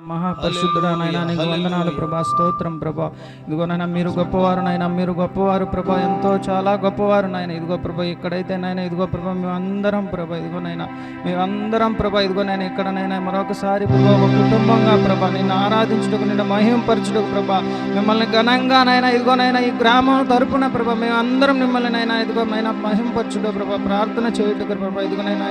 మహాపరిశుద్ధుడనైనా నీకు వందనాలు ప్రభా, స్తోత్రం ప్రభా. ఇదిగోనైనా మీరు గొప్పవారు నాయన, మీరు గొప్పవారు ప్రభా, ఎంతో చాలా గొప్పవారు నాయన. ఇదిగో ప్రభా, ఇక్కడైతే నాయన ఇదిగో ప్రభా మేమందరం ప్రభా, ఇదిగోనైనా మేమందరం ప్రభా, ఇదిగోనైనా ఇక్కడనైనా మరొకసారి ప్రభా ఒక కుటుంబంగా ప్రభా నిన్ను ఆరాధించుటకు, నిన్ను మహింపరచుటకు ప్రభా, మిమ్మల్ని ఘనంగానైనా ఇదిగోనైనా ఈ గ్రామం తరపున ప్రభా మేమందరం మిమ్మల్ని నైనా ఇదిగోనైనా మహింపరచుటకు ప్రభా, ప్రార్థన చేయుటకు ప్రభా, ఇదిగోనైనా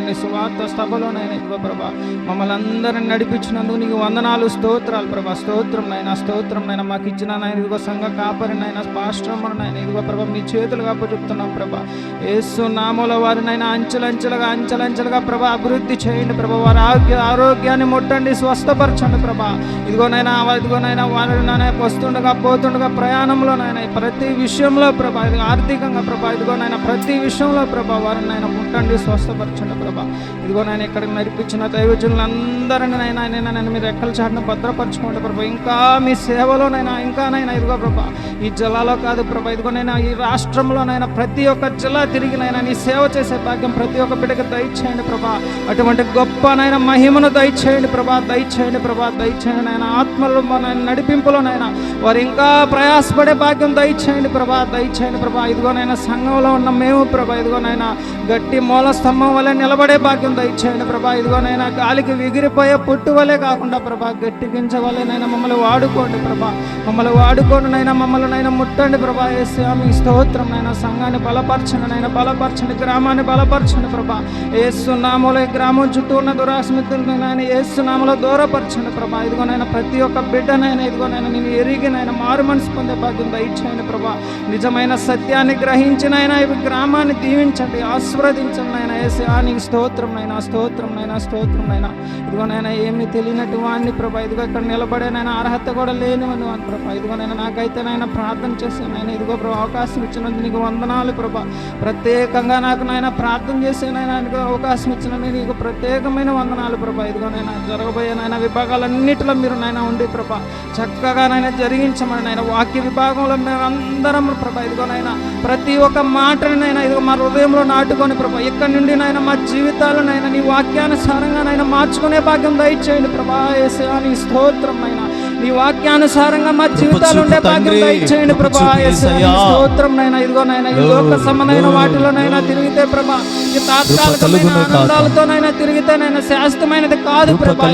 నీ సువార్త సభలోనైనా ఇదిగో ప్రభా మమ్మల్ని అందరిని నడిపించినందుకు నీకు వందనాలు, స్తోత్రాలు ప్రభా. స్తోత్రం నైనా, స్తోత్రం నైనా. మాకు ఇచ్చిన నాయన ఇదిగో సంఘ కాపరినైనా పాస్టర్నైనా ఇదిగో ప్రభా మీ చేతులుగా చెప్తున్నాం ప్రభా. యేసు నామములో వారినైనా అంచెలంచెలుగా ప్రభా అభివృద్ధి చేయండి ప్రభా. వారి ఆరోగ్యాన్ని ముట్టండి, స్వస్థపరచండి ప్రభా. ఇదిగోనైనా వారినైనా వస్తుండగా పోతుండగా ప్రయాణంలోనైనా ప్రతి విషయంలో ప్రభా, ఇది ఆర్థికంగా ప్రభా, ఇదిగోనైనా ప్రతి విషయంలో ప్రభా వారినైనా ముట్టండి, స్వస్థపరచండి ప్రభా. ఇదిగోనైనా ఇక్కడికి నడిపించిన దైవజనులందరినీ నైనా మీరు రెక్కల చాటును భద్రపరచుకోండి ప్రభా. ఇంకా మీ సేవలోనైనా ఇంకానైనా ఇదిగో ప్రభా ఈ జిల్లాలో కాదు ప్రభా, ఇదిగోనైనా ఈ రాష్ట్రంలోనైనా ప్రతి ఒక్క జిల్లా తిరిగినైనా నీ సేవ చేసే భాగ్యం ప్రతి ఒక్క బిడ్డకి దయచేయండి ప్రభా. అటువంటి గొప్పనైనా మహిమను దయచేయండి ప్రభా, దయచేయండి ప్రభా, దయచేయండి నాయన. ఆత్మలో నడిపింపులోనైనా వారు ఇంకా ప్రయాసపడే భాగ్యం దయచేయండి ప్రభా, దయచేయండి ప్రభా. ఇదిగోనైనా సంఘంలో ఉన్న మేము ప్రభా, ఇదిగోనైనా గట్టి మూల స్తంభం వల్ల నిలబడే భాగ్యం దయచేయండి ప్రభా. ఇదిగోనైనా గాలికి ఎగిరిపోయే పుట్టు వలె కాకుండా ప్రభా, గట్టి గింజ వలెనైనా మమ్మల్ని వాడుకోండి ప్రభా, మమ్మల్ని వాడుకోండి నైనా, మమ్మల్ని నైనా ముట్టండి ప్రభా. యేసయ్యా మీ స్తోత్రం నైనా. సంఘాన్ని బలపరచండి నైనా, బలపరచండి. గ్రామాన్ని బలపరచండి ప్రభా. యేసు నామములో ఈ గ్రామం చుట్టూ ఉన్న దురాస్మితులనైనా యేసు నామములో దూరపరచండి ప్రభా. ఇదిగోనైనా ప్రతి ఒక్క బిడ్డనైనా ఇదిగోనైనా నేను ఎరిగినైనా మారు మనసు పొందే భాగ్యం దయచేయండి ప్రభా. నిజమైన సత్యాన్ని గ్రహించినైనా ఈ గ్రామాన్ని దీవించండి, ఆశీర్వదించండి నైనా. యేసయ్యా నీకు స్తోత్రం నైనా, స్తోత్రం నైనా, స్తోత్రం నైనా. ఇదిగోనైనా ఏమి తెలియనట్టు వాడిని ప్రభా, ఇదిగో ఇక్కడ నిలబడేనైనా అర్హత కూడా లేనివని అని ప్రభా. ఇదిగోనైనా నాకైతే నైనా ప్రార్థన చేశానైనా ఇదిగో ప్రభా అవకాశం ఇచ్చినందుకు నీకు వందనాలు ప్రభా. ప్రత్యేకంగా నాకు నాయన ప్రార్థన చేసేనైనా అవకాశం ఇచ్చినందుకు నీకు ప్రత్యేకమైన వందనాలు ప్రభా. ఇదిగోనైనా జరగబోయేనైనా విభాగాలన్నిటిలో మీరు నైనా ఉండి ప్రభా చక్కగా నైనా జరిగించమని నైనా. వాక్య విభాగంలో మేము అందరం ప్రభా ఇదిగోనైనా ప్రతి ఒక్క మాటనైనా ఇదిగో మా హృదయంలో నాటుకొని ప్రభా ఇక్కడి నుండి నైనా మా జీవితాలనైనా నీ వాక్యానుసారంగా నైనా మార్చుకునే భాగ్యం దయచేయండి ప్రభా. యేసయ్యా నీ స్తోత్రం నైనా. నీ వాక్యానుసారంగా మా జీవితాలు ఉండే భాగ్యం దయచేయండి ప్రభా. యేసయ్యా స్తోత్రం నైనా. ఇదిగోనైనా ఈ లోక సంబంధమైన వాటిలోనైనా తిరిగితే ప్రభా, ఈ తాత్కాలికమైన ఆనందాలతోనైనా తిరిగితేనైనా శాశ్వతమైనది కాదు ప్రభా.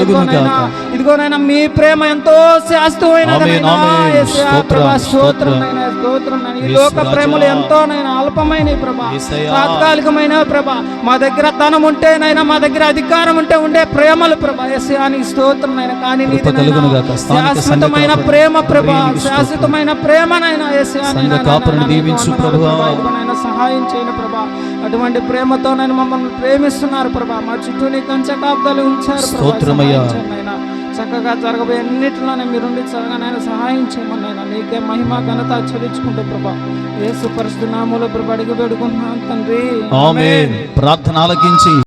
ఇదిగోనైనా మీ ప్రేమ ఎంతో శాశ్వతమైనదైనా యేసయ్యా ప్రభా. స్తోత్రం నైనా, స్తోత్రం నైనా. ఈ లోక ప్రేమలు ఎంతోనైనా అల్పమైనవి ప్రభా, తాత్కాలికమైనవి ప్రభా. మా దగ్గర ధనం ఉంటేనైనా, మా దగ్గర అధికారం ఉంటే ఉండే ప్రేమలు ప్రభా. యేసయ్యా నీ స్తోత్రం నైనా. కానీ శాశ్వతమైన ప్రేమ ప్రభా, శాశ్వతమైన ప్రేమనైనా యేసయ్యా సహాయం చేయండి ప్రభా. అటువంటి ప్రేమతో నేను మమ్మల్ని ప్రేమిస్తున్నారు ప్రభా. మా చుట్టూ నీ కంచె కాపుదలు ఉంచారు ప్రభా. చక్కగా జరగబోయే అన్నిటిలోనే మీరుండి చక్కగా సహాయం చేయమన్నైనా. నీకే మహిమ ఘనత చెల్లించుకుంటూ ప్రభా యేసు పరిశుద్ధ నామములో ప్రభా అడిగి వేడుకుంటున్నాను తండ్రి. ఆమేన్. ప్రార్థన ఆలకించి